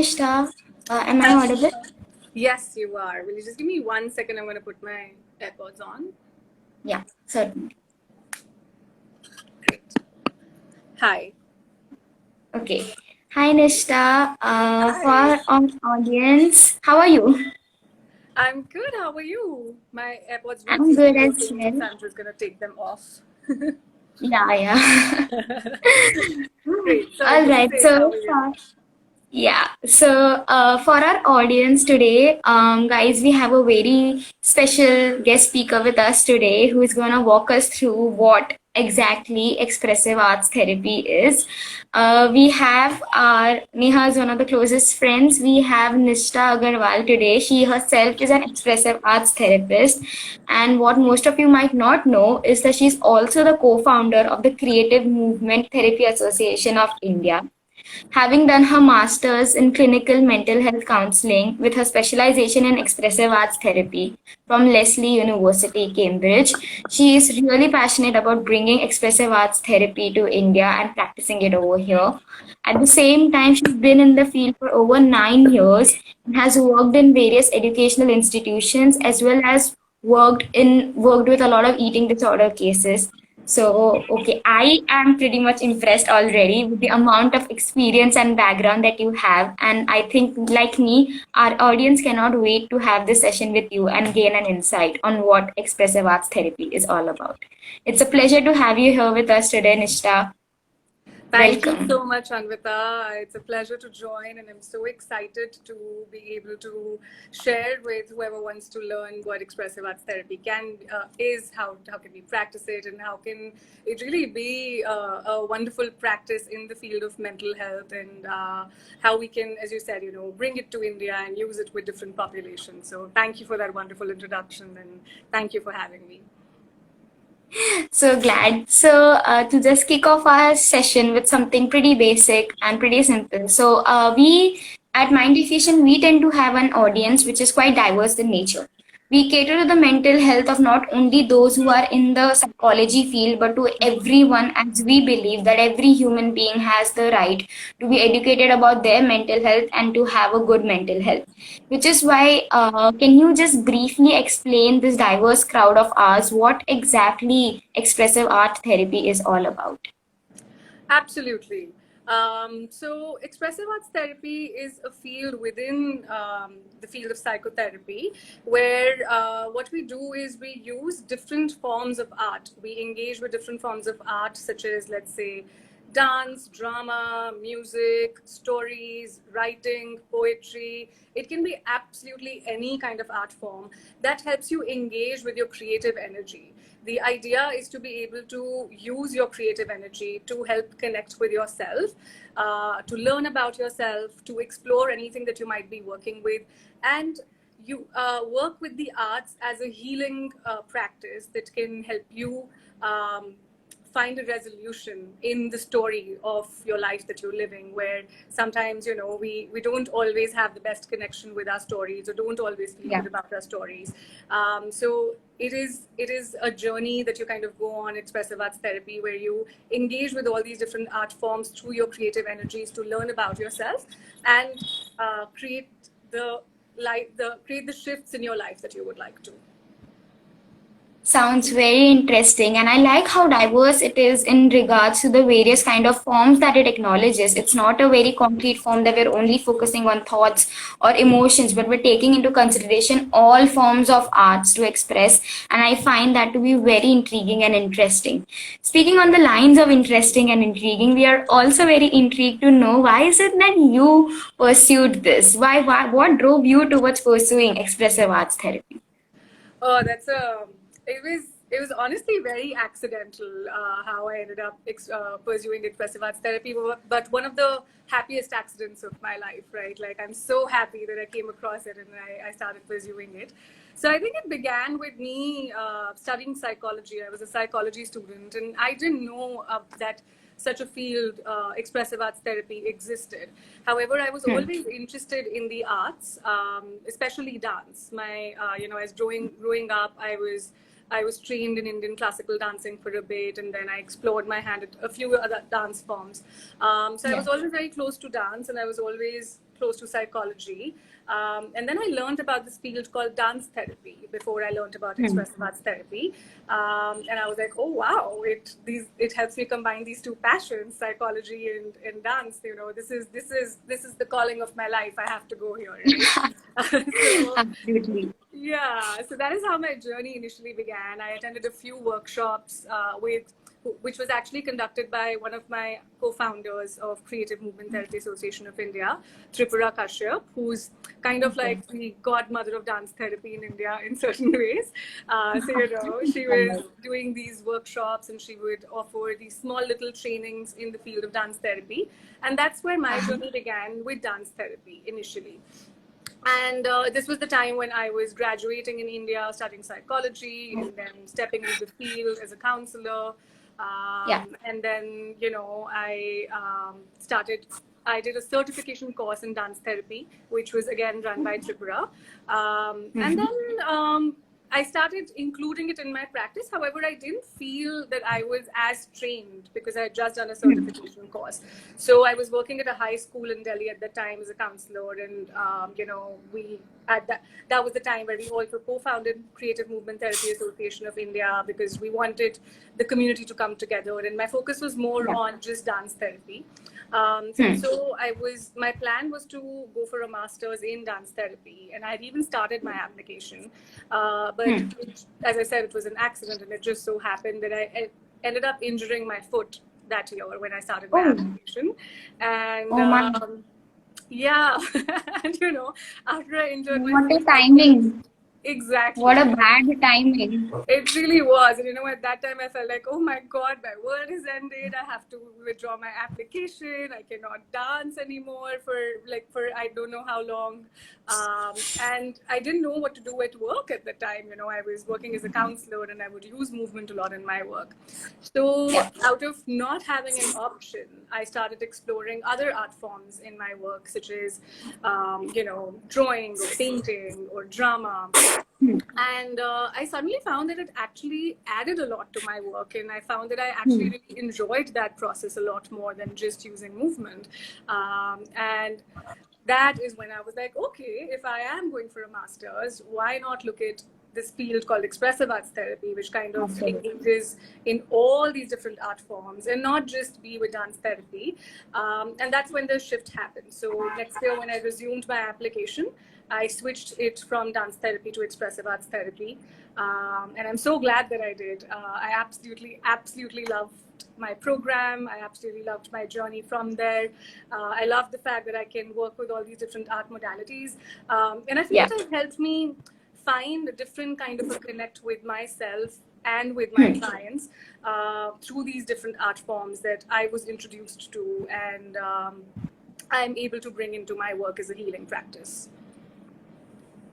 Nishtha. Am I audible? Yes, you are. Will you just give me 1 second? I'm going to put my AirPods on. Yeah, certainly. Great. Hi. Okay. Hi, Nishtha. For Hi. our audience, how are you? I'm good. How are you? My AirPods don't I'm seem to good be as working, well. so I'm just going to take them off. Yeah, yeah. Great. Sorry, All you were right. saying, how are you? For our audience today, guys, we have a very special guest speaker with us today who is going to walk us through what exactly expressive arts therapy is. We have our Neha is one of the closest friends. We have Nishtha Agarwal today. She herself is an expressive arts therapist. And what most of you might not know is that she's also the co-founder of the Creative Movement Therapy Association of India. Having done her master's in clinical mental health counseling with her specialization in expressive arts therapy from Lesley University, Cambridge, she is really passionate about bringing expressive arts therapy to India and practicing it over here. At the same time, she's been in the field for over 9 years and has worked in various educational institutions as well as worked with a lot of eating disorder cases. So, okay, I am pretty much impressed already with the amount of experience and background that you have. And I think, like me, our audience cannot wait to have this session with you and gain an insight on what expressive arts therapy is all about. It's a pleasure to have you here with us today, Nishtha. Thank you Welcome. so much, Anvita. It's a pleasure to join, and I'm so excited to be able to share with whoever wants to learn what expressive arts therapy is, how can we practice it, and how can it really be a wonderful practice in the field of mental health, and how we can, as you said, bring it to India and use it with different populations. So thank you for that wonderful introduction, and thank you for having me. So glad. To just kick off our session with something pretty basic and pretty simple. We at Mind Diffusion, we tend to have an audience which is quite diverse in nature. We cater to the mental health of not only those who are in the psychology field, but to everyone, as we believe that every human being has the right to be educated about their mental health and to have a good mental health. Which is why, can you just briefly explain this diverse crowd of ours what exactly expressive art therapy is all about? Absolutely. So, expressive arts therapy is a field within the field of psychotherapy where what we do is we use different forms of art. We engage with different forms of art, such as, let's say, dance, drama, music, stories, writing, poetry. It can be absolutely any kind of art form that helps you engage with your creative energy. The idea is to be able to use your creative energy to help connect with yourself, to learn about yourself, to explore anything that you might be working with, and you work with the arts as a healing practice that can help you find a resolution in the story of your life that you're living, where sometimes we don't always have the best connection with our stories or don't always feel Yeah. good about our stories. So it is a journey that you kind of go on, expressive arts therapy, where you engage with all these different art forms through your creative energies to learn about yourself and create create the shifts in your life that you would like to. Sounds very interesting, and I like how diverse it is in regards to the various kind of forms that it acknowledges. It's not a very concrete form that we're only focusing on thoughts or emotions, but we're taking into consideration all forms of arts to express, and I find that to be very intriguing and interesting. Speaking on the lines of interesting and intriguing, we are also very intrigued to know why is it that you pursued this? What drove you towards pursuing expressive arts therapy? Oh, it was honestly very accidental how I ended up pursuing expressive arts therapy, but one of the happiest accidents of my life, right? Like, I'm so happy that I came across it and I started pursuing it. So I think it began with me studying psychology. I was a psychology student, and I didn't know that such a field, expressive arts therapy, existed. However, I was Hmm. always interested in the arts, especially dance. As growing up, I was I was trained in Indian classical dancing for a bit, and then I explored my hand at a few other dance forms. So I Yeah. was always very close to dance, and I was always close to psychology. And then I learned about this field called dance therapy before I learned about Hmm. expressive arts therapy. And I was like, oh wow, it helps me combine these two passions, psychology and dance. You know, this is the calling of my life. I have to go here, right? So Absolutely. yeah, so that is how my journey initially began. I attended a few workshops which was actually conducted by one of my co-founders of Creative Movement Therapy Association of India, Tripura Kashyap, who's kind of Okay. like the godmother of dance therapy in India in certain ways. So, you know, she was doing these workshops and she would offer these small little trainings in the field of dance therapy. And that's where my journey began with dance therapy initially. And this was the time when I was graduating in India, studying psychology, and then stepping into the field as a counselor. Yeah. And then, you know, I did a certification course in dance therapy, which was again run by Tripura. And Hmm. then I started including it in my practice. However, I didn't feel that I was as trained because I had just done a certification course. So I was working at a high school in Delhi at that time as a counselor, and you know, we at that was the time where we also co-founded Creative Movement Therapy Association of India because we wanted the community to come together, and my focus was more Yeah. on just dance therapy. And Hmm. so my plan was to go for a master's in dance therapy, and I had even started my application. But Hmm. as I said, it was an accident, and it just so happened that I ended up injuring my foot that year when I started my Oh, application. And oh my. yeah, and you know, after I injured my What a foot, I couldn't timing. What a exactly. bad timing. It really was. And you know, at that time, I felt like, oh my God, my world is ended. I have to withdraw my application. I cannot dance anymore for I don't know how long. And I didn't know what to do at work at the time. You know, I was working as a counselor and I would use movement a lot in my work. So, Yeah. out of not having an option, I started exploring other art forms in my work, such as, you know, drawing or painting or drama. Hmm. And I suddenly found that it actually added a lot to my work, and I found that I actually Hmm. really enjoyed that process a lot more than just using movement. And that is when I was like, okay, if I am going for a master's, why not look at this field called expressive arts therapy, which kind of Absolutely. engages in all these different art forms and not just be with dance therapy. And that's when the shift happened. So next year, when I resumed my application, I switched it from dance therapy to expressive arts therapy. And I'm so glad that I did. I absolutely loved my program. I absolutely loved my journey from there. I love the fact that I can work with all these different art modalities. And I feel Yeah. it has helped me find a different kind of a connect with myself and with my Hmm. clients through these different art forms that I was introduced to, and I'm able to bring into my work as a healing practice.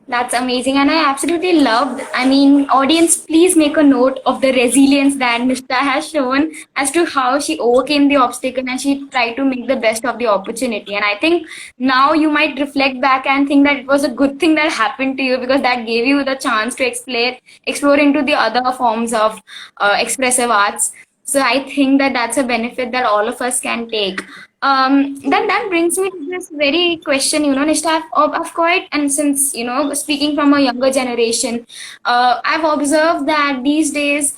That's amazing. And I absolutely loved. I mean, audience, please make a note of the resilience that Nishtha has shown as to how she overcame the obstacle and she tried to make the best of the opportunity. And I think now you might reflect back and think that it was a good thing that happened to you because that gave you the chance to explore into the other forms of expressive arts. So I think that that's a benefit that all of us can take. Then that brings me to this very question, Nishtha, of quite, and since, speaking from a younger generation, I've observed that these days,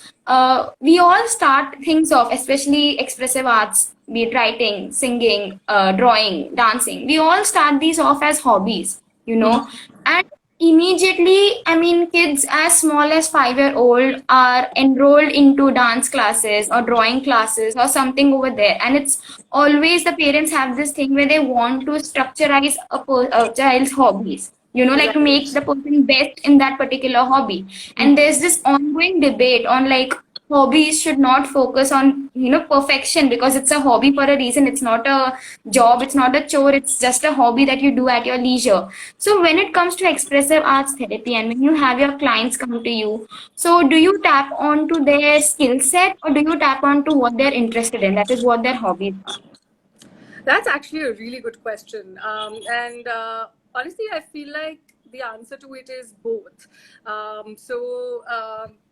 we all start things off, especially expressive arts, be it writing, singing, drawing, dancing. We all start these off as hobbies, and immediately, I mean, kids as small as 5 year old are enrolled into dance classes or drawing classes or something over there, and it's always the parents have this thing where they want to structureize a child's hobbies, like to make Right. the person best in that particular hobby. And there's this ongoing debate on like hobbies should not focus on perfection because it's a hobby for a reason. It's not a job, it's not a chore, it's just a hobby that you do at your leisure. So when it comes to expressive arts therapy and when you have your clients come to you, so do you tap onto their skill set or do you tap onto what they're interested in, that is what their hobbies are? That's actually a really good question. And honestly, I feel like the answer to it is both.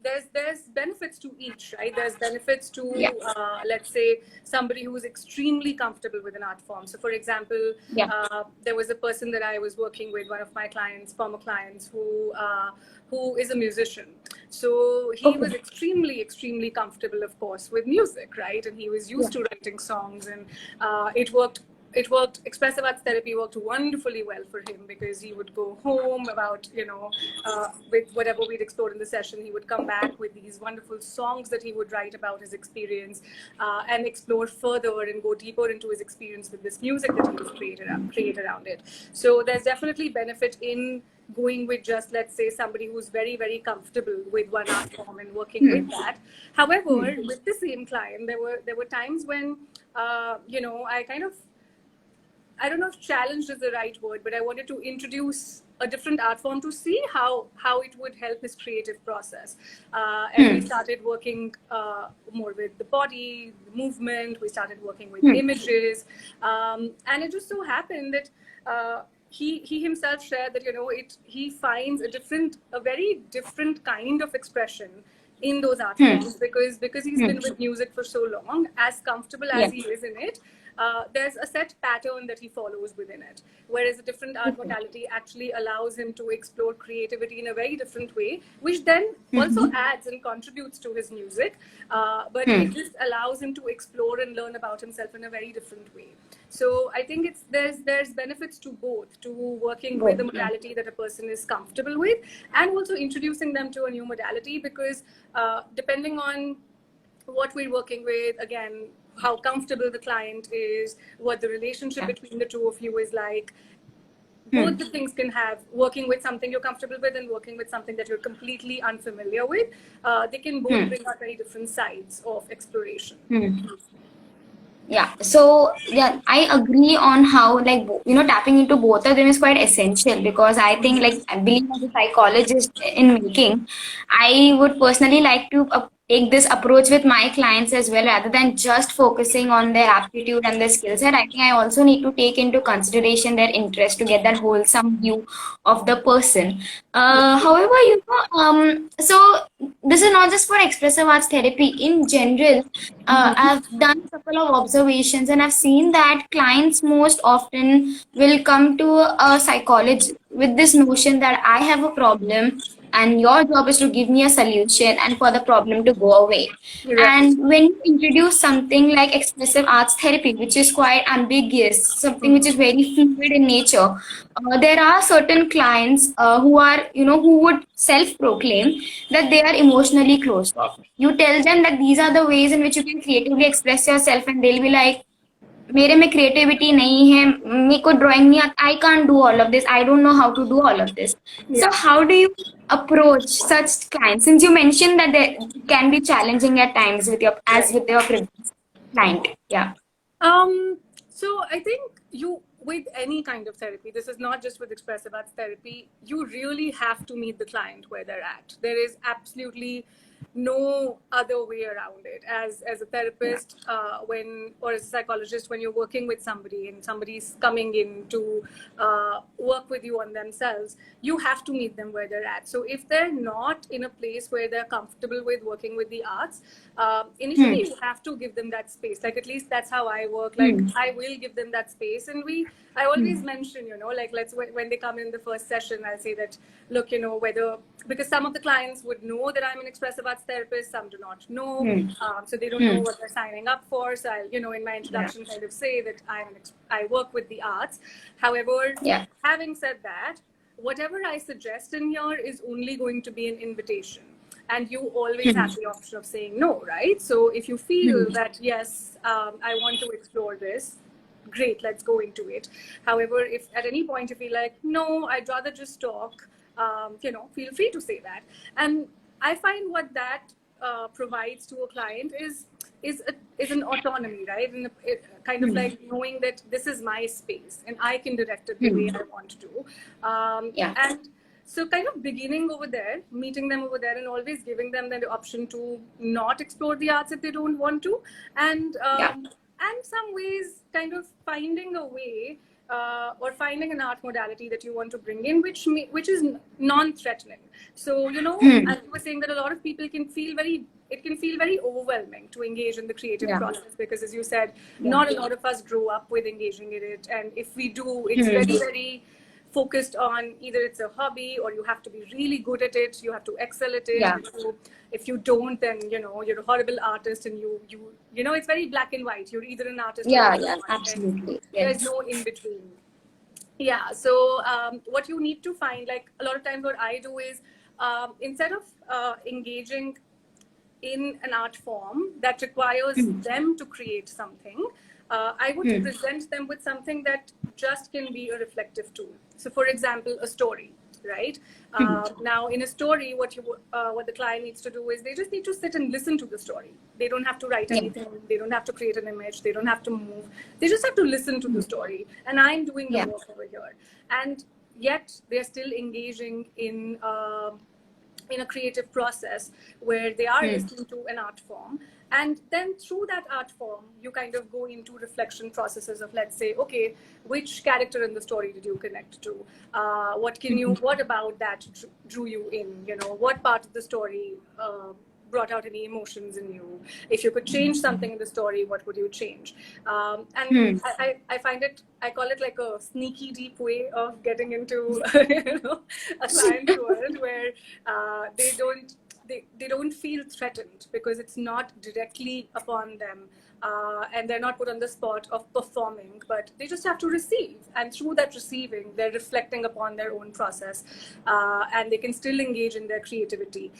There's benefits to each, right? There's benefits to Yeah. let's say somebody who is extremely comfortable with an art form. So for example, Yeah. there was a person that I was working with, one of my clients, former clients, who is a musician. So he Okay. was extremely comfortable, of course, with music, right? And he was Yeah. used to writing songs, and it worked. Expressive arts therapy worked wonderfully well for him, because he would go home about, with whatever we'd explored in the session, he would come back with these wonderful songs that he would write about his experience, and explore further and go deeper into his experience with this music that he was create around it. So there's definitely benefit in going with just, let's say, somebody who's very comfortable with one art form and working with that. However, with the same client, there were times when I don't know if challenged is the right word, but I wanted to introduce a different art form to see how it would help his creative process. And we started working more with the body, the movement. We started working with images, and it just so happened that he himself shared that he finds a very different kind of expression in those art forms, because he's been with music for so long, as comfortable Yeah. as he is in it. There's a set pattern that he follows within it, whereas a different art modality actually allows him to explore creativity in a very different way, which then also adds and contributes to his music, but it just allows him to explore and learn about himself in a very different way. So I think there's benefits to both, to working with a modality that a person is comfortable with, and also introducing them to a new modality, because depending on what we're working with, again, how comfortable the client is, what the relationship between the two of you is like, both the things can have, working with something you're comfortable with and working with something that you're completely unfamiliar with, they can both bring out very different sides of exploration. Yeah, so yeah, I agree on how, like, tapping into both of them is quite essential, because I think, like, I believe as a psychologist in making, I would personally like to take this approach with my clients as well, rather than just focusing on their aptitude and their skill set. I think I also need to take into consideration their interest to get that wholesome view of the person. However, so this is not just for expressive arts therapy in general. I've done a couple of observations, and I've seen that clients most often will come to a psychologist with this notion that I have a problem and your job is to give me a solution and for the problem to go away. Right. And when you introduce something like expressive arts therapy, which is quite ambiguous, something which is very fluid in nature, there are certain clients who would self-proclaim that they are emotionally closed off. You tell them that these are the ways in which you can creatively express yourself, and they'll be like, मेरे में creativity नहीं है, मेरे को drawing नहीं आता, I can't do all of this, I don't know how to do all of this. So Yeah. how do you approach such clients, since you mentioned that they can be challenging at times with Right. your previous client? Yeah. So I think with any kind of therapy, this is not just with expressive arts therapy, you really have to meet the client where they're at. There is absolutely no other way around it. As a Yeah. therapist, or as a psychologist, when you're working with somebody and somebody's coming in to work with you on themselves, you have to meet them where they're at. So if they're not in a place where they're comfortable with working with the arts, initially you have to give them that space. Like, at least that's how I work. Like, I will give them that space, and I always mention, like, when they come in the first session, I'll say that, look, whether, because some of the clients would know that I'm an expressive arts therapist, some do not know, so they don't know what they're signing up for. So I'll, in my introduction, kind of say that I work with the arts. However, Yeah. having said that, whatever I suggest in here is only going to be an invitation, and you always have the option of saying no, right? So if you feel that, yes, I want to explore this, great, let's go into it. However, if at any point you feel like, no, I'd rather just talk, feel free to say that. And I find what that provides to a client is an autonomy, right? And kind of like knowing that this is my space and I can direct it the way I want to. Yeah. And so kind of beginning over there, meeting them over there, and always giving them the option to not explore the arts if they don't want to. And Yeah. and some ways kind of finding a way or finding an art modality that you want to bring in, which is non-threatening. So Hmm. as you were saying, that a lot of people can feel very it can feel very overwhelming to engage in the creative Yeah. process, because, as you said, Yeah. not a lot of us grow up with engaging in it, and if we do, it's Hmm. very focused on either it's a hobby or you have to be really good at it, you have to excel at it. Yeah. If you don't, then you're a horrible artist, and it's very black and white. You're either an artist or Yeah. you're Yeah. not, and Absolutely. there's Yes. no in between. Yeah, so what you need to find, like a lot of times what I do is, instead of engaging in an art form that requires Hmm. them to create something, I would Hmm. present them with something that just can be a reflective tool. So, for example, a story, right? Hmm. Now, in a story, what the client needs to do is they just need to sit and listen to the story. They don't have to write Yeah. anything. They don't have to create an image. They don't have to move. They just have to listen to the Hmm. story. And I'm doing the Yeah. work over here. And yet, they're still engaging in a creative process where they are Hmm. listening to an art form, and then through that art form you kind of go into reflection processes of, let's say, okay, which character in the story did you connect to, what about that drew you in, what part of the story brought out any emotions in you. If you could change something in the story, what would you change? And Hmm. I find it, I call it like a sneaky deep way of getting into a client's world, where they don't feel threatened because it's not directly upon them, and they're not put on the spot of performing, but they just have to receive, and through that receiving they're reflecting upon their own process, and they can still engage in their creativity,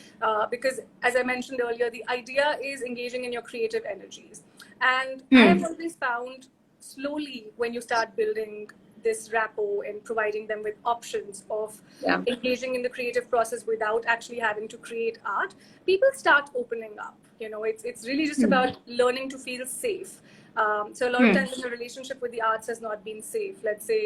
because, as I mentioned earlier, the idea is engaging in your creative energies. And I Hmm. have always found, slowly, when you start building this rapport and providing them with options of Yeah. engaging in the creative process without actually having to create art, people start opening up. It's really just Hmm. about learning to feel safe. So a lot of Hmm. times, when the relationship with the arts has not been safe, let's say,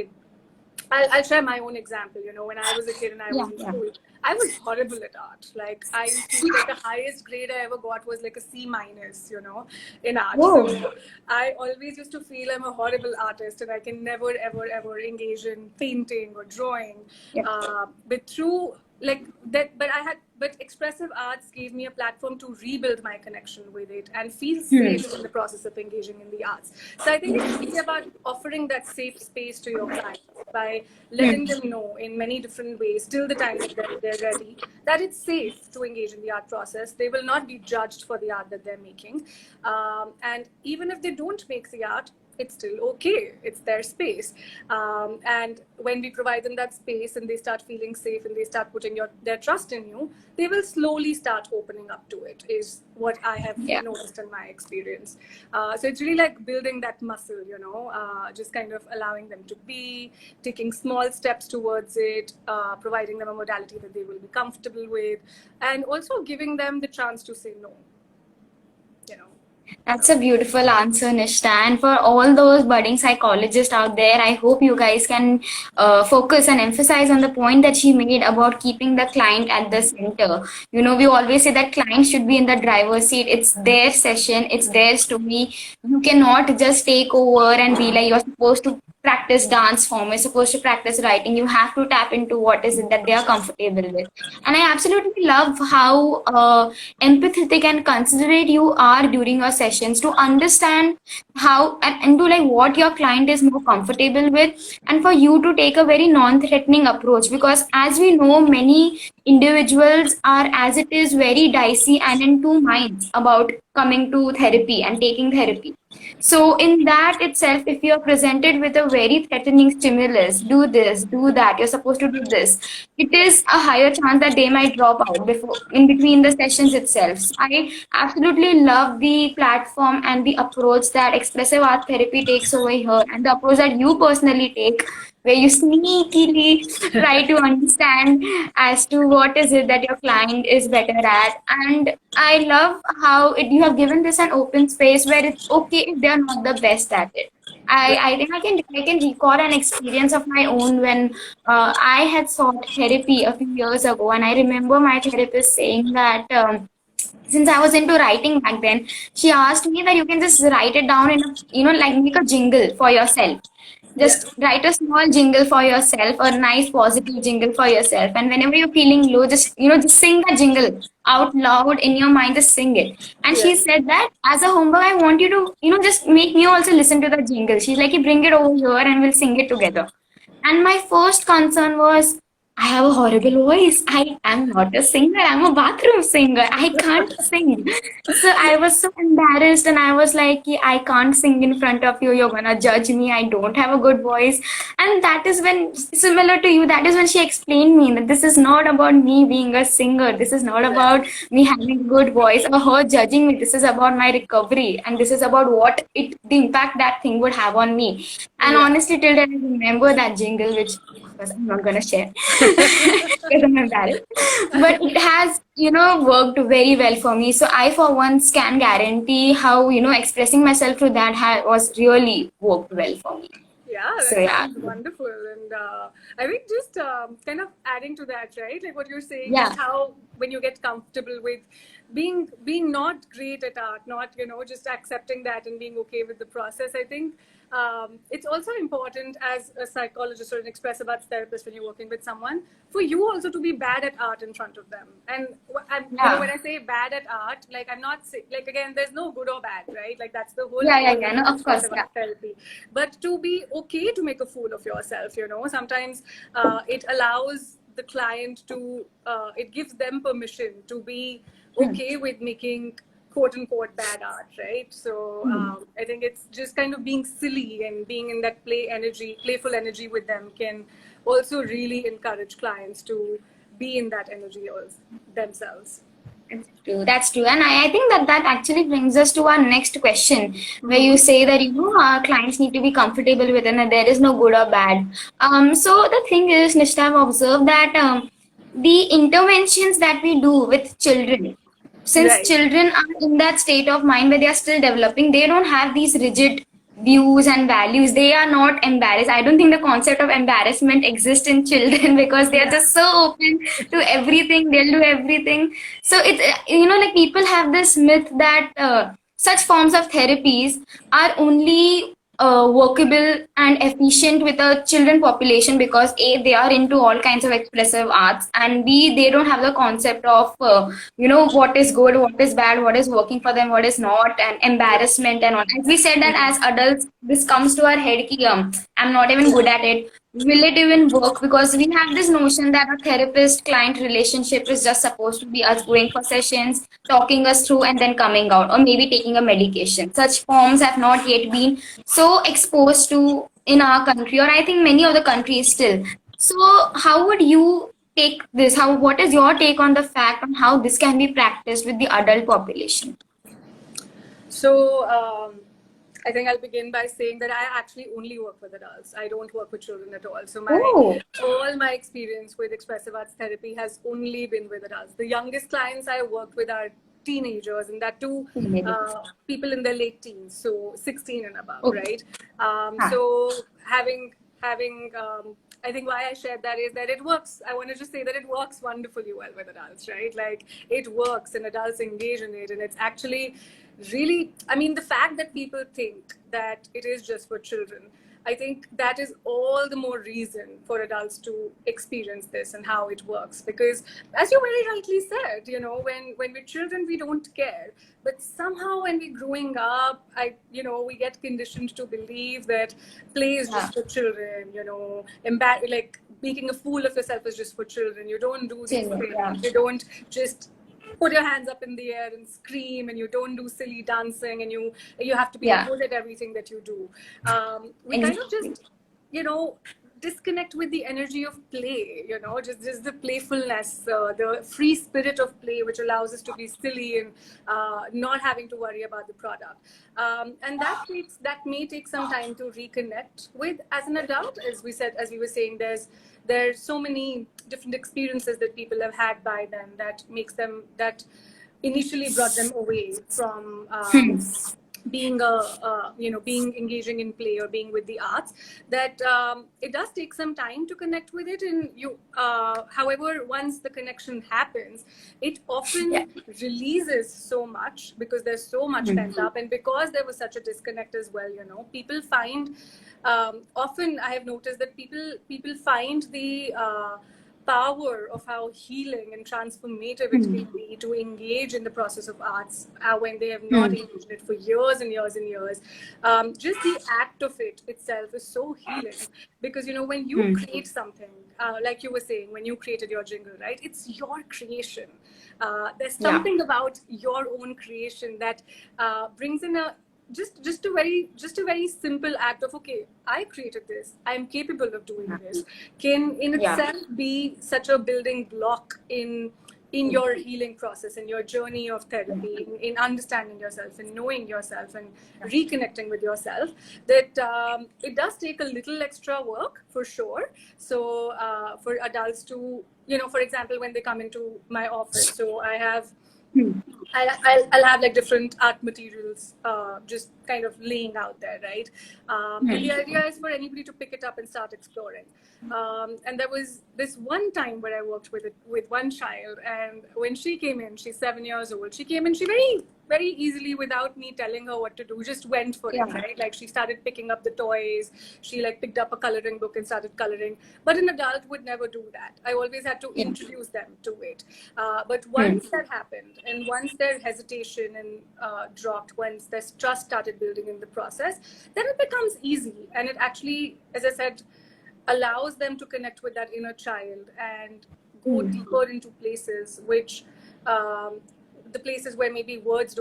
I'll share my own example. When I was a kid and I Yeah. was in Yeah. school, I was horrible at art. Like, I used to, like, the highest grade I ever got was like a C minus, in art. Whoa. So I always used to feel I'm a horrible artist and I can never, ever, ever engage in painting or drawing. Yeah. But through, like that, but expressive arts gave me a platform to rebuild my connection with it and feel Hmm. safe in the process of engaging in the arts. So I think it's really about offering that safe space to your clients by Hmm. letting them know in many different ways, till the time that they're ready, that it's safe to engage in the art process. They will not be judged for the art that they're making. And even if they don't make the art, it's still okay. It's their space. And when we provide them that space and they start feeling safe and they start putting their trust in you, they will slowly start opening up to it, is what I have Yeah. noticed in my experience. So it's really like building that muscle, just kind of allowing them to be, taking small steps towards it, providing them a modality that they will be comfortable with, and also giving them the chance to say no, you know. That's a beautiful answer, Nishtha. And for all those budding psychologists out there, I hope you guys can focus and emphasize on the point that she made about keeping the client at the center. We always say that client should be in the driver's seat. It's their session, it's their story. You cannot just take over and be like, you're supposed to practice dance form, you're supposed to practice writing. You have to tap into what is it that they are comfortable with. And I absolutely love how empathetic and considerate you are during your sessions to understand how and to like what your client is more comfortable with, and for you to take a very non-threatening approach, because as we know, many individuals are as it is very dicey and in two minds about coming to therapy and taking therapy. So in that itself, if you are presented with a very threatening stimulus, do this, do that, you're supposed to do this, it is a higher chance that they might drop out before in between the sessions itself. So I absolutely love the platform and the approach that expressive art therapy takes over here, and the approach that you personally take, where you sneakily try to understand as to what is it that your client is better at. And I love how you have given this an open space where it's okay if they are not the best at it. I think I can recall an experience of my own when I had sought therapy a few years ago, and I remember my therapist saying that since I was into writing back then, she asked me that you can just write it down in a, like make a jingle for yourself. Yeah. Just write a small jingle for yourself, a nice positive jingle for yourself. And whenever you're feeling low, just sing that jingle out loud in your mind, just sing it. And Yeah. she said that as a homework, I want you to, just make me also listen to the jingle. She's like, you bring it over here and we'll sing it together. And my first concern was, I have a horrible voice. I am not a singer. I'm a bathroom singer. I can't sing. So I was so embarrassed and I was like, "Yeah, I can't sing in front of you. You're gonna judge me. I don't have a good voice." And that is when, similar to you, that is when she explained me that this is not about me being a singer. This is not Yeah. about me having a good voice or her judging me. This is about my recovery and this is about the impact that thing would have on me. And Yeah. honestly, till then, I remember that jingle, which of course I'm not gonna share because I'm embarrassed. But it has, worked very well for me. So I, for once, can guarantee how, expressing myself through that was really worked well for me. Yeah, So that yeah, sounds wonderful. And I think just kind of adding to that, right? Like what you're saying, just yeah, how when you get comfortable with being not great at art, not just accepting that and being okay with the process. I think it's also important as a psychologist or an expressive arts therapist when you're working with someone for you also to be bad at art in front of them. And yeah, when I say bad at art, like I'm not like again, there's no good or bad, right? Like that's the whole yeah, yeah, yeah. point No, of of course, expressive yeah. arts therapy. But to be okay to make a fool of yourself, sometimes it allows the client to it gives them permission to be Hmm, okay with making quote unquote bad art, right? So hmm. I think it's just kind of being silly and being in that playful energy with them can also really encourage clients to be in that energy themselves. That's true. That's true. And I think that actually brings us to our next question, where Mm-hmm. you say that, our clients need to be comfortable with it and there is no good or bad. So the thing is, Nishtha, I've observed that the interventions that we do with children, since Right. children are in that state of mind where they are still developing, they don't have these rigid views and values. They are not embarrassed. I don't think the concept of embarrassment exists in children because they are Yeah. just so open to everything. They'll do everything. So it's, like people have this myth that such forms of therapies are only workable and efficient with a children population because A, they are into all kinds of expressive arts, and B, they don't have the concept of what is good, what is bad, what is working for them, what is not, and Yeah. embarrassment and all. As we said that as Mm-hmm. adults, this comes to our head ki, I'm not even Yeah. good at it. Will it even work? Because we have this notion that a therapist client relationship is just supposed to be us going for sessions, talking us through, and then coming out, or maybe taking a medication. Such forms have not yet been so exposed to in our country, or I think many of the countries still. So, how would you take this? What is your take on the fact on how this can be practiced with the adult population? So I think I'll begin by saying that I actually only work with adults. I don't work with children at all. So Oh, all my experience with expressive arts therapy has only been with adults. The youngest clients I worked with are teenagers, and that too, people in their late teens, so 16 and above, okay. right? Huh. So having I think why I shared that is that it works. I want to just say that it works wonderfully well with adults, right? Like it works and adults engage in it. And it's actually really, I mean, the fact that people think that it is just for children, I think that is all the more reason for adults to experience this and how it works. Because as you very rightly said, when we're children, we don't care. But somehow when we're growing up, we get conditioned to believe that play is Yeah. just for children, like making a fool of yourself is just for children. You don't do these Children. Yeah. things. You don't just put your hands up in the air and scream, and you don't do silly dancing, and you have to be Yeah. good at everything that you do. We kind of Exactly. just disconnect with the energy of play, just the playfulness, the free spirit of play, which allows us to be silly and not having to worry about the product. And that may take some time to reconnect with as an adult. As we were saying, there's so many different experiences that people have had by then that initially brought them away from Hmm. being being engaging in play or being with the arts, that it does take some time to connect with it, and however, once the connection happens, it Yeah. often releases so much, because there's so much pent up, and because there was such a disconnect as well, people find, often I have noticed that people find the power of how healing and transformative it can be to engage in the process of arts when they have not engaged in it for years and years and years. Just the act of it itself is so healing, because when you create something, like you were saying, when you created your jingle, right? It's your creation. There's Yeah. something about your own creation that brings in a just a very simple act of, okay, I created this, I'm capable of doing this, can in Yeah. itself be such a building block in your healing process, in your journey of therapy, in understanding yourself and knowing yourself and reconnecting with yourself, that it does take a little extra work, for sure. So for adults to, for example, when they come into my office, so I have I'll have like different art materials just kind of laying out there, right? And the idea is for anybody to pick it up and start exploring. And there was this one time where I worked with one child, and when she came in, she's 7 years old. She came in, she very easily, without me telling her what to do, just went for it, right? Like she started picking up the toys. She like picked up a coloring book and started coloring. But an adult would never do that. I always had to introduce them to it. But once that happened, and once their hesitation and dropped, once their trust started building in the process, then it becomes easy, and it actually, as I said, allows them to connect with that inner child and go deeper into places which the places where maybe words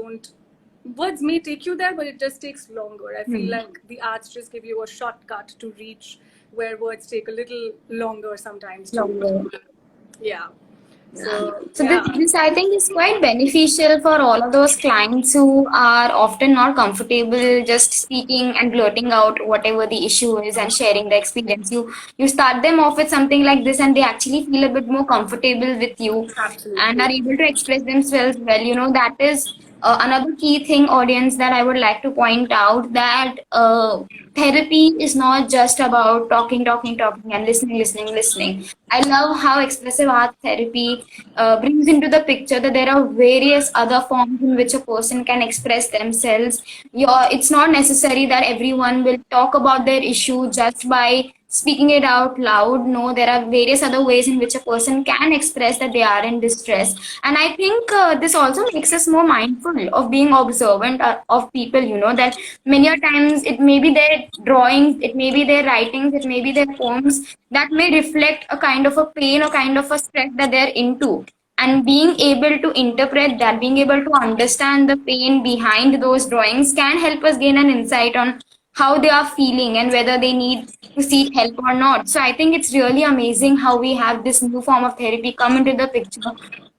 may take you there, but it just takes longer. I feel like the arts just give you a shortcut to reach where words take a little longer sometimes to, yeah. So this I think is quite beneficial for all of those clients who are often not comfortable just speaking and blurting out whatever the issue is and sharing the experience. You start them off with something like this, and they actually feel a bit more comfortable with you and Absolutely. are able to express themselves well. That is another key thing, audience, that I would like to point out, that therapy is not just about talking, talking, talking, and listening, listening, listening. I love how expressive art therapy brings into the picture that there are various other forms in which a person can express themselves. It's not necessary that everyone will talk about their issue just by speaking it out loud. No, there are various other ways in which a person can express that they are in distress. And I think this also makes us more mindful of being observant of people, that many a times it may be their drawings, it may be their writings, it may be their poems that may reflect a kind of a pain or kind of a stress that they're into. And being able to interpret that, being able to understand the pain behind those drawings can help us gain an insight on how they are feeling and whether they need to seek help or not. So I think it's really amazing how we have this new form of therapy come into the picture,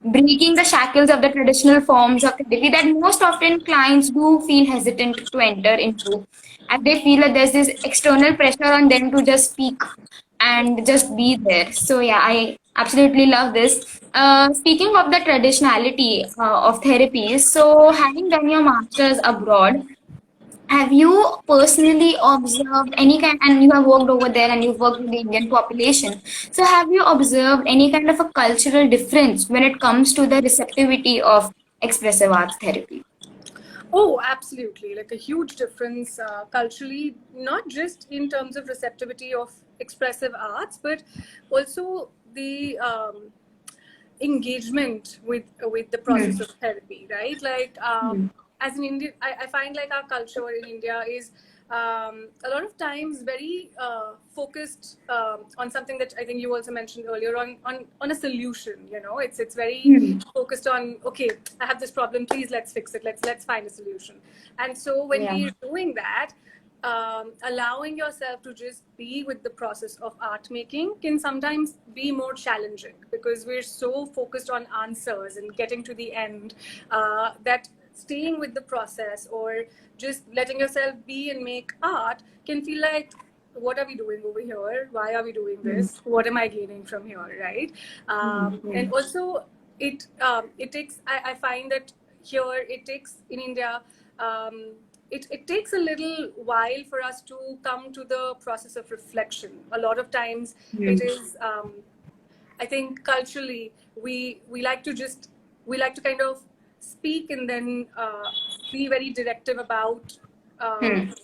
breaking the shackles of the traditional forms of therapy that most often clients do feel hesitant to enter into. And they feel that there's this external pressure on them to just speak and just be there. So yeah, I absolutely love this. Speaking of the traditionality of therapies, so having done your masters abroad, have you personally observed any kind, and you have worked over there and you've worked with the Indian population. So have you observed any kind of a cultural difference when it comes to the receptivity of expressive arts therapy? Oh, absolutely. Like a huge difference culturally, not just in terms of receptivity of expressive arts, but also the engagement with the process of therapy, right? Like as an Indian, I find like our culture in India is a lot of times very focused on something that I think you also mentioned earlier on a solution. It's very focused on, okay, I have this problem, please let's fix it, let's find a solution. And so when Yeah. we're doing that, allowing yourself to just be with the process of art making can sometimes be more challenging, because we're so focused on answers and getting to the end that staying with the process or just letting yourself be and make art can feel like, what are we doing over here? Why are we doing this? What am I gaining from here, right? And also it takes, I find that here it takes in India, it takes a little while for us to come to the process of reflection. A lot of times it is, I think culturally we like to just, we like to kind of speak and then be very directive about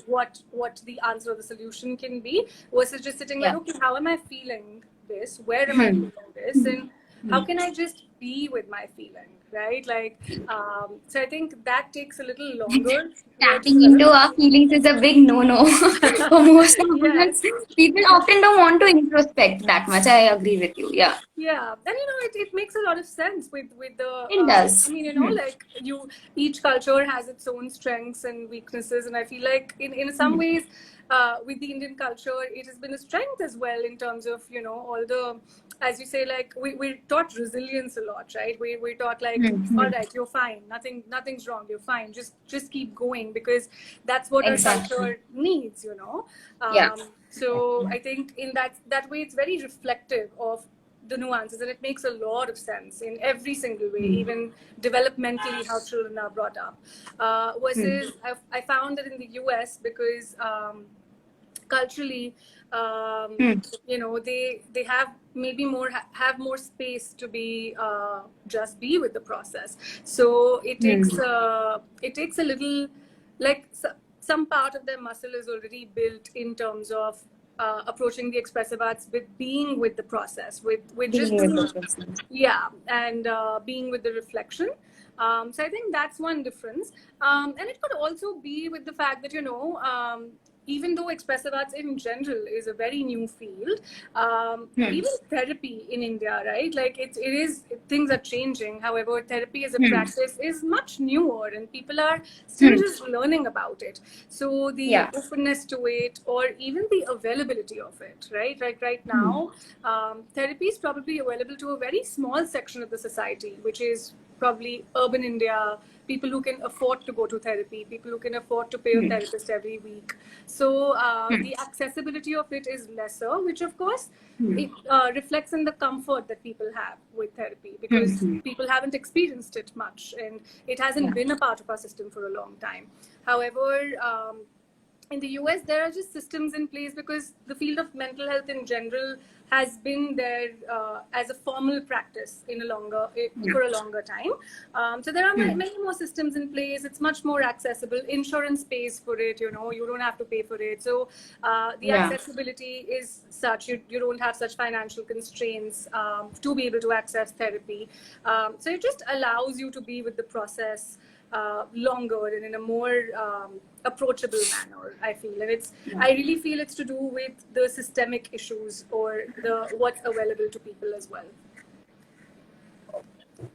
what the answer or the solution can be, versus just sitting like, Yeah. okay, how am I feeling this? Where am I feeling this? And how can I just be with my feeling, right? Like, so I think that takes a little longer to Tapping into develop. our feelings is a big no-no for most of us. Yes. People often don't want to introspect that much. I agree with you. Yeah, Yeah, and it makes a lot of sense with the it I does. mean, like you, each culture has its own strengths and weaknesses, and I feel like in some ways with the Indian culture it has been a strength as well, in terms of all the, as you say, like we're taught resilience a lot, right? We're taught like, all right, you're fine, nothing's wrong, you're fine, just keep going, because that's what our Exactly. culture needs, Yeah. so I think in that way it's very reflective of the nuances, and it makes a lot of sense in every single way, even developmentally how children are brought up. Versus I found that in the US, because culturally, they have maybe have more space to be just be with the process. So it takes a little, like some part of their muscle is already built in terms of approaching the expressive arts with being with the process, with just Being with being, the person. yeah, and being with the reflection. So I think that's one difference. And it could also be with the fact that, even though expressive arts in general is a very new field, even therapy in India, right? Like things are changing. However, therapy as a practice is much newer, and people are still just learning about it. So the Yeah. openness to it, or even the availability of it, right? Right now, therapy is probably available to a very small section of the society, which is probably urban India, people who can afford to go to therapy, people who can afford to pay a therapist every week. So the accessibility of it is lesser, which of course it reflects in the comfort that people have with therapy, because people haven't experienced it much, and it hasn't Yeah. been a part of our system for a long time. However, in the US, there are just systems in place, because the field of mental health in general has been there as a formal practice for a longer time. So there are many more systems in place. It's much more accessible. Insurance pays for it. You don't have to pay for it. So the Yeah. accessibility is such, you don't have such financial constraints to be able to access therapy. So it just allows you to be with the process longer and in a more approachable manner, I feel. And I really feel it's to do with the systemic issues, or the what's available to people as well.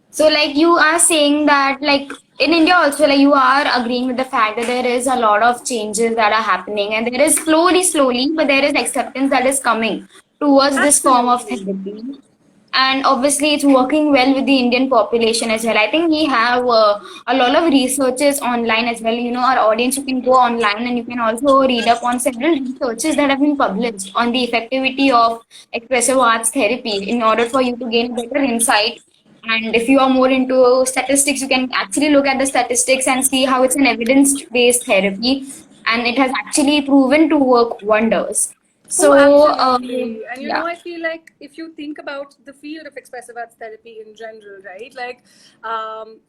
So, like, you are saying that, like, in India also, like, you are agreeing with the fact that there is a lot of changes that are happening, and there is slowly, but there is acceptance that is coming towards this form of Absolutely. therapy. And obviously, it's working well with the Indian population as well. I think we have a lot of researches online as well. Our audience, you can go online and you can also read up on several researches that have been published on the effectivity of expressive arts therapy in order for you to gain better insight. And if you are more into statistics, you can actually look at the statistics and see how it's an evidence-based therapy, and it has actually proven to work wonders. Oh, So, absolutely. And yeah, I feel like if you think about the field of expressive arts therapy in general, right? Like,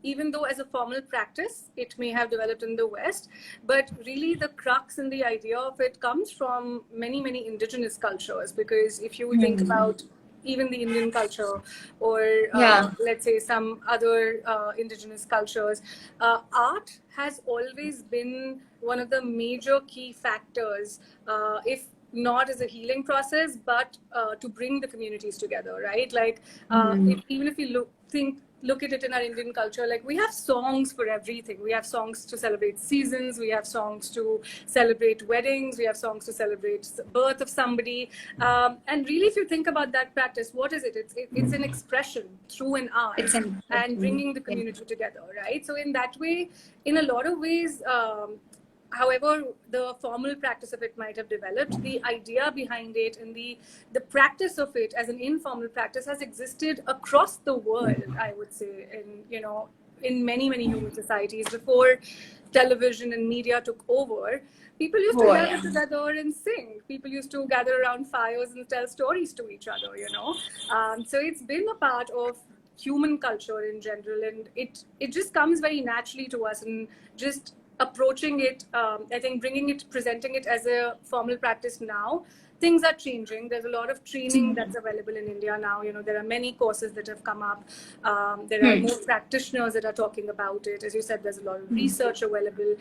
even though as a formal practice, it may have developed in the West, but really the crux and the idea of it comes from many, many indigenous cultures. Because if you think about even the Indian culture, or yeah, let's say some other indigenous cultures, art has always been one of the major key factors, if not as a healing process, but to bring the communities together, right? Like, even if you look at it in our Indian culture, like we have songs for everything. We have songs to celebrate seasons, we have songs to celebrate weddings, we have songs to celebrate birth of somebody. And really, if you think about that practice, what is it? It's an expression through an art, it's an and bringing the yeah. community together, right? So in that way, in a lot of ways, however the formal practice of it might have developed, the idea behind it and the practice of it as an informal practice has existed across the world, I would say, in in many human societies before television and media took over, people used to Oh, gather yeah. together and sing. People used to gather around fires and tell stories to each other, you know. So it's been a part of human culture in general, and it just comes very naturally to us, and just approaching it, I think bringing it, presenting it as a formal practice now, things are changing. There's a lot of training that's available in India now. You know, there are many courses that have come up. There are more practitioners that are talking about it. As you said, there's a lot of research available,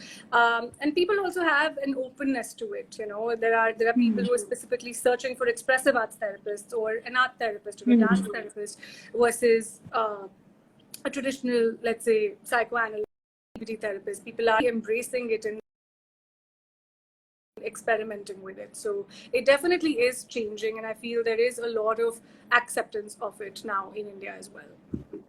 and people also have an openness to it. You know, there are people who are specifically searching for expressive arts therapists or an art therapist or a dance therapist versus a traditional, let's say, psychoanalyst therapist. People are embracing it and experimenting with it. So it definitely is changing, and I feel there is a lot of acceptance of it now in India as well.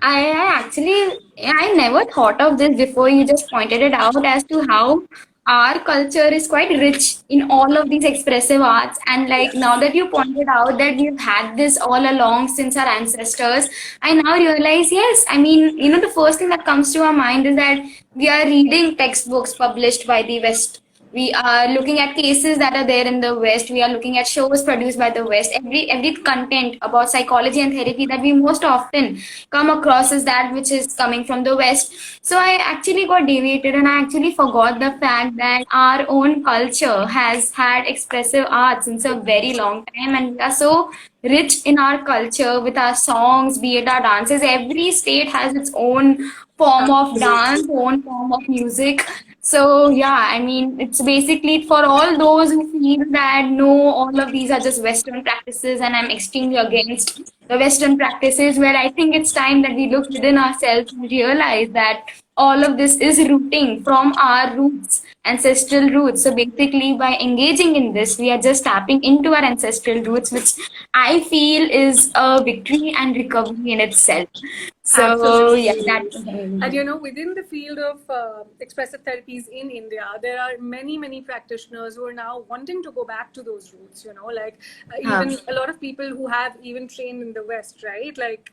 I never thought of this before you just pointed it out as to how our culture is quite rich in all of these expressive arts. And like now that you pointed out that we've had this all along since our ancestors, I now realize, yes, I mean, the first thing that comes to our mind is that we are reading textbooks published by the West. We are looking at cases that are there in the West. We are looking at shows produced by the West. Every content about psychology and therapy that we most often come across is that which is coming from the West. So I actually got deviated, and I actually forgot the fact that our own culture has had expressive arts since a very long time, and we are so rich in our culture with our songs, be it our dances. Every state has its own form of dance, Absolutely. own form of music. So yeah, I mean, it's basically for all those who feel that no, all of these are just Western practices, and I'm extremely against the Western practices, where I think it's time that we look within ourselves and realize that all of this is rooting from our roots, ancestral roots. So basically, by engaging in this, we are just tapping into our ancestral roots, which I feel is a victory and recovery in itself. So yeah, Absolutely. that's And you amazing. know, within the field of expressive therapies in India, there are many practitioners who are now wanting to go back to those roots. You know, like Huh. even a lot of people who have even trained in the West, right? Like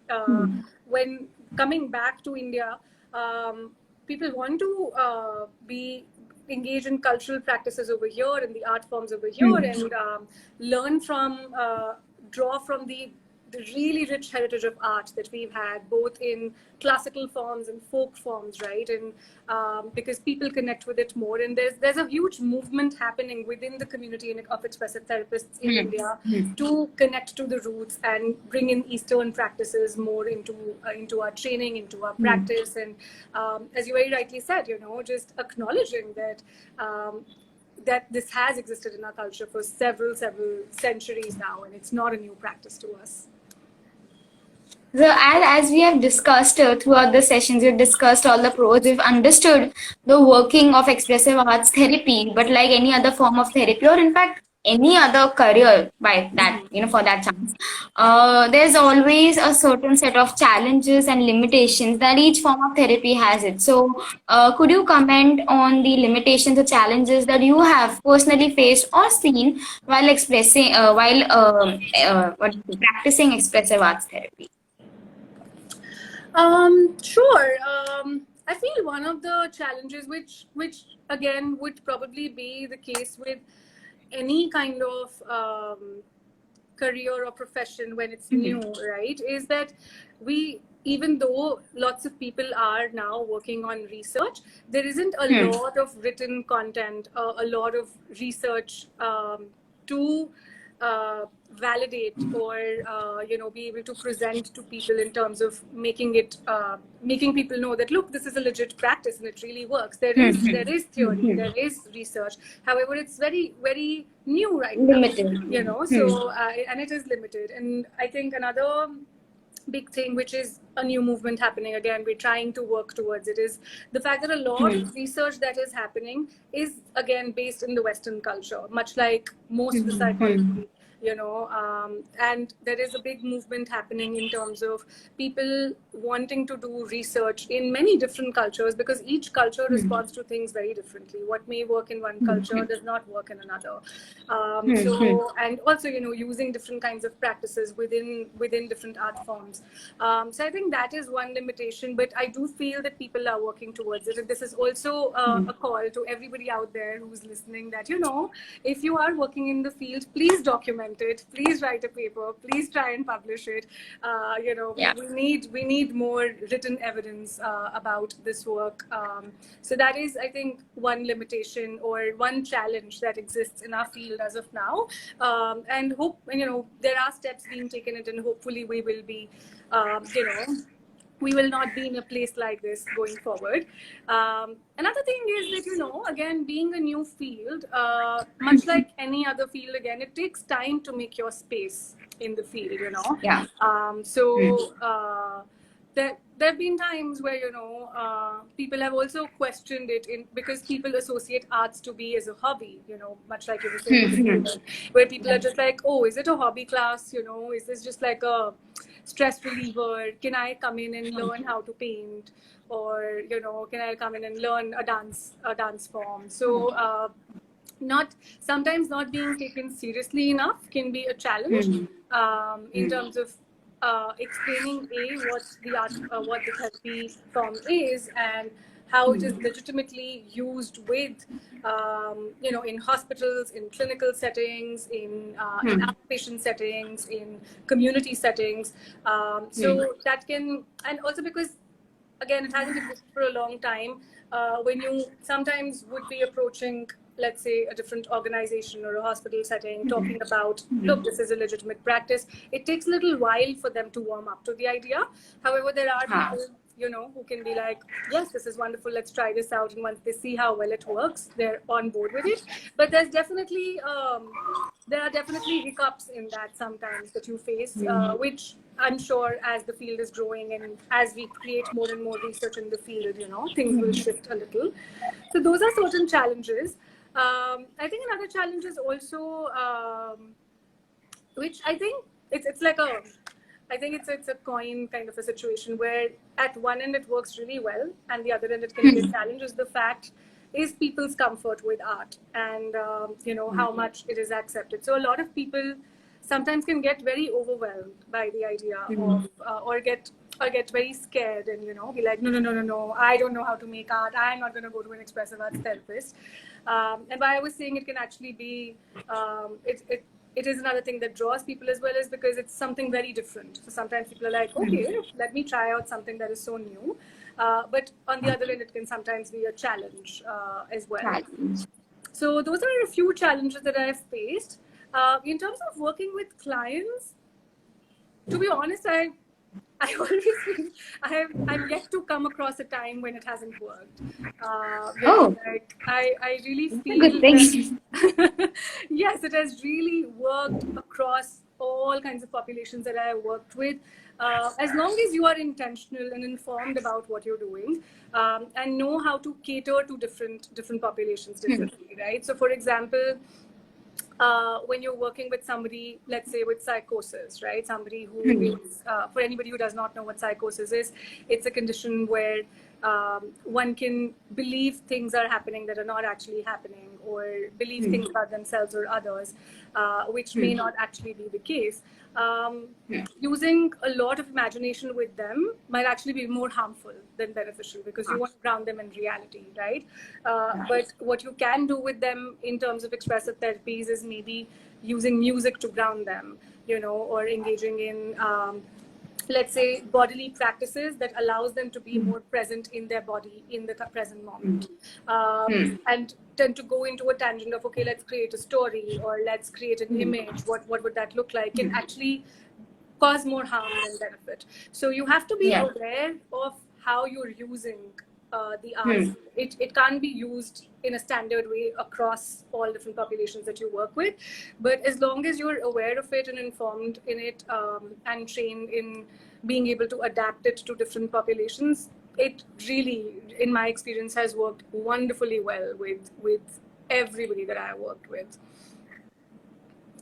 when coming back to India, people want to be engage in cultural practices over here and the art forms over here, and learn from, draw from the really rich heritage of art that we've had, both in classical forms and folk forms, right? And because people connect with it more, and there's a huge movement happening within the community of expressive therapists in India to connect to the roots and bring in Eastern practices more into our training, into our practice, and as you very rightly said, you know, just acknowledging that. That this has existed in our culture for several centuries now, and it's not a new practice to us. So, as we have discussed throughout the sessions, we've discussed all the pros, we've understood the working of expressive arts therapy, but like any other form of therapy, or in fact, any other career by that, for that chance, there's always a certain set of challenges and limitations that each form of therapy has it. So, could you comment on the limitations or challenges that you have personally faced or seen while practicing expressive arts therapy? Sure. I feel one of the challenges, which again would probably be the case with any kind of career or profession when it's new, right, is that we, even though lots of people are now working on research, there isn't a lot of written content, a lot of research to validate or be able to present to people in terms of making people know that, look, this is a legit practice and it really works. There is theory, there is research, however it's very new right now, Limited. so and it is limited. And I think another big thing, which is a new movement happening, again we're trying to work towards it, is the fact that a lot of research that is happening is again based in the Western culture, much like most of the psychology and there is a big movement happening in terms of people wanting to do research in many different cultures, because each culture responds to things very differently. What may work in one culture does not work in another. So, and also, using different kinds of practices within different art forms. So I think that is one limitation, but I do feel that people are working towards it. And this is also a call to everybody out there who's listening that, if you are working in the field, please document it, please write a paper, please try and publish it. We need more written evidence about this work. So that is, I think, one limitation or one challenge that exists in our field as of now. And there are steps being taken, and hopefully we will be, we will not be in a place like this going forward. Another thing is that, again, being a new field, much like any other field, again, it takes time to make your space in the field. Yeah. There have been times where, people have also questioned it because people associate arts to be as a hobby, much like you were saying, where people are just like, oh, is it a hobby class? Is this just like a stress reliever? Can I come in and learn how to paint? Or, can I come in and learn a dance form? So, sometimes not being taken seriously enough can be a challenge in terms of explaining what the therapy form is, and how it is legitimately used with in hospitals, in clinical settings, in outpatient settings, in community settings. So that can, and also because again, it hasn't existed for a long time. When you sometimes would be approaching, let's say, a different organization or a hospital setting, talking about, look, this is a legitimate practice, it takes a little while for them to warm up to the idea. However, there are people, who can be like, yes, this is wonderful, let's try this out. And once they see how well it works, they're on board with it. But there are definitely hiccups in that sometimes that you face, which I'm sure as the field is growing and as we create more and more research in the field, things will shift a little. So those are certain challenges. I think another challenge is also, which I think it's like I think it's a coin kind of a situation where at one end it works really well, and the other end it can be a challenge. Is the fact is people's comfort with art, and how much it is accepted. So a lot of people sometimes can get very overwhelmed by the idea of or get very scared and be like, no, I don't know how to make art, I'm not going to go to an expressive arts therapist. And why I was saying it can actually be it is another thing that draws people as well, is because it's something very different. So sometimes people are like, okay, let me try out something that is so new. But on the other end, it can sometimes be a challenge as well. So those are a few challenges that I've faced. In terms of working with clients, to be honest, I always think I'm yet to come across a time when it hasn't worked. Like I really feel that yes, it has really worked across all kinds of populations that I have worked with. As long as you are intentional and informed about what you're doing, and know how to cater to different populations differently, right? So, for example, when you're working with somebody, let's say with psychosis, right? Somebody who is, for anybody who does not know what psychosis is, it's a condition where one can believe things are happening that are not actually happening, or believe things about themselves or others, which may not actually be the case. Using a lot of imagination with them might actually be more harmful than beneficial, because you want to ground them in reality, right? But what you can do with them in terms of expressive therapies is maybe using music to ground them, or engaging in let's say bodily practices that allows them to be more present in their body in the present moment, and tend to go into a tangent of, okay, let's create a story, or let's create an image, what would that look like, can actually cause more harm than benefit. So you have to be aware of how you're using the art. It can't be used in a standard way across all different populations that you work with, but as long as you're aware of it and informed in it, and trained in being able to adapt it to different populations, it really, in my experience, has worked wonderfully well with everybody that I worked with.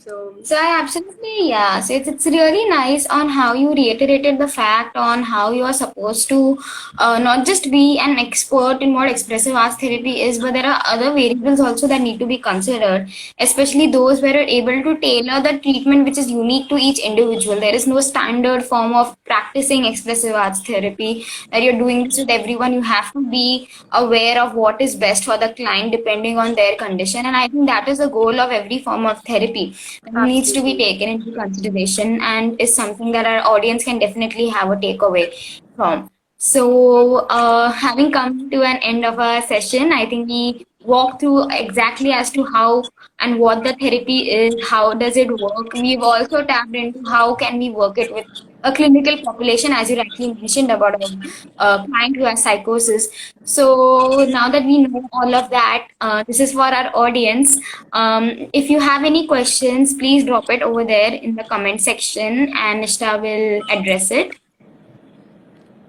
So So I absolutely, yeah. So it's really nice on how you reiterated the fact on how you are supposed to not just be an expert in what expressive arts therapy is, but there are other variables also that need to be considered, especially those where you're able to tailor the treatment which is unique to each individual. There is no standard form of practicing expressive arts therapy that you're doing this with everyone. You have to be aware of what is best for the client depending on their condition. And I think that is the goal of every form of therapy that needs to be absolutely. taken into consideration and is something that our audience can definitely have a takeaway from. So, having come to an end of our session, I think we walked through exactly as to how and what the therapy is, how does it work. We've also tapped into how can we work it with a clinical population, as you rightly mentioned about a client who has psychosis. So now that we know all of that, this is for our audience. If you have any questions, please drop it over there in the comment section and Nishtha will address it.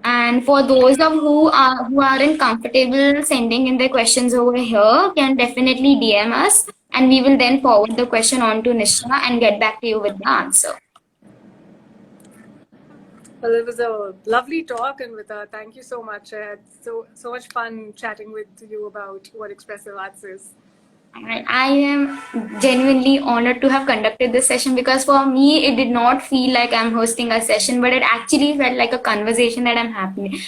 And for those of who aren't comfortable sending in their questions over here, can definitely DM us and we will then forward the question on to Nishtha and get back to you with the answer. Well, it was a lovely talk, and with thank you so much. I had so much fun chatting with you about what expressive arts is. I am genuinely honored to have conducted this session because for me, it did not feel like I'm hosting a session, but it actually felt like a conversation that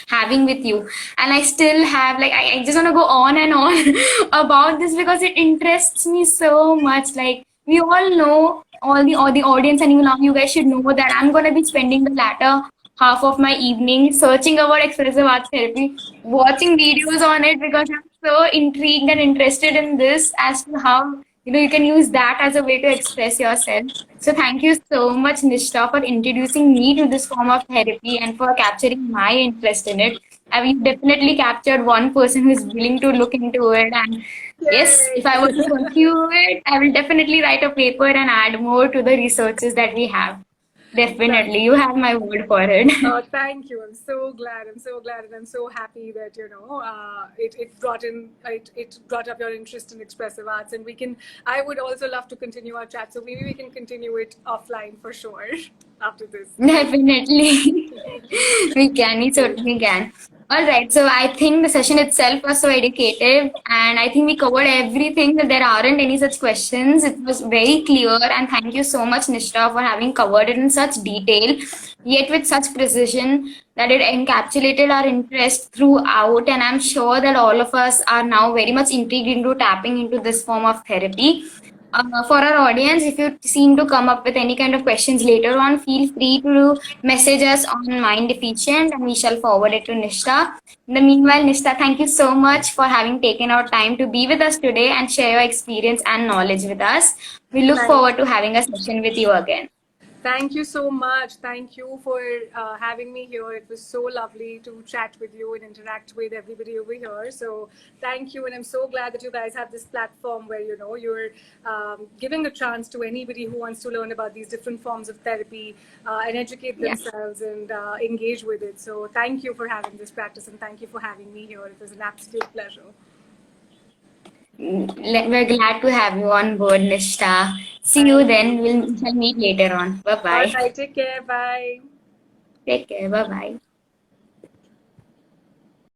having with you. And I still have, like, I just want to go on and on about this because it interests me so much. Like, we all know, all the audience, and you now you guys should know that I'm going to be spending the latter half of my evening searching about expressive arts therapy, watching videos on it because I'm so intrigued and interested in this as to how you can use that as a way to express yourself. So thank you so much, Nishtha, for introducing me to this form of therapy and for capturing my interest in it. You've definitely captured one person who is willing to look into it. And yes, if I were to Yay! pursue it, I will definitely write a paper and add more to the researches that we have. Thank Definitely, you have my word for it. thank you. I'm so glad. I'm so glad, and I'm so happy that it brought up your interest in expressive arts, and we can. I would also love to continue our chat, so maybe we can continue it offline for sure after this. Definitely. We certainly can. All right, so I think the session itself was so educative, and I think we covered everything. That there aren't any such questions. It was very clear, and thank you so much, Nishtha, for having covered it in such detail, yet with such precision that it encapsulated our interest throughout. And I'm sure that all of us are now very much intrigued into tapping into this form of therapy. For our audience, if you seem to come up with any kind of questions later on, feel free to message us on Mind Deficient and we shall forward it to Nishtha. In the meanwhile, Nishtha, thank you so much for having taken out time to be with us today and share your experience and knowledge with us. We look Thank forward to having a session with you again. Thank you so much. Thank you for having me here. It was so lovely to chat with you and interact with everybody over here. So thank you, and I'm so glad that you guys have this platform where you're giving a chance to anybody who wants to learn about these different forms of therapy and educate Yeah. themselves and engage with it. So thank you for having this practice, and thank you for having me here. It was an absolute pleasure. We're glad to have you on board, Nishtha. See you Thank then. you. We shall meet later on. Bye All bye. right, take care. Bye. Take care. Bye bye.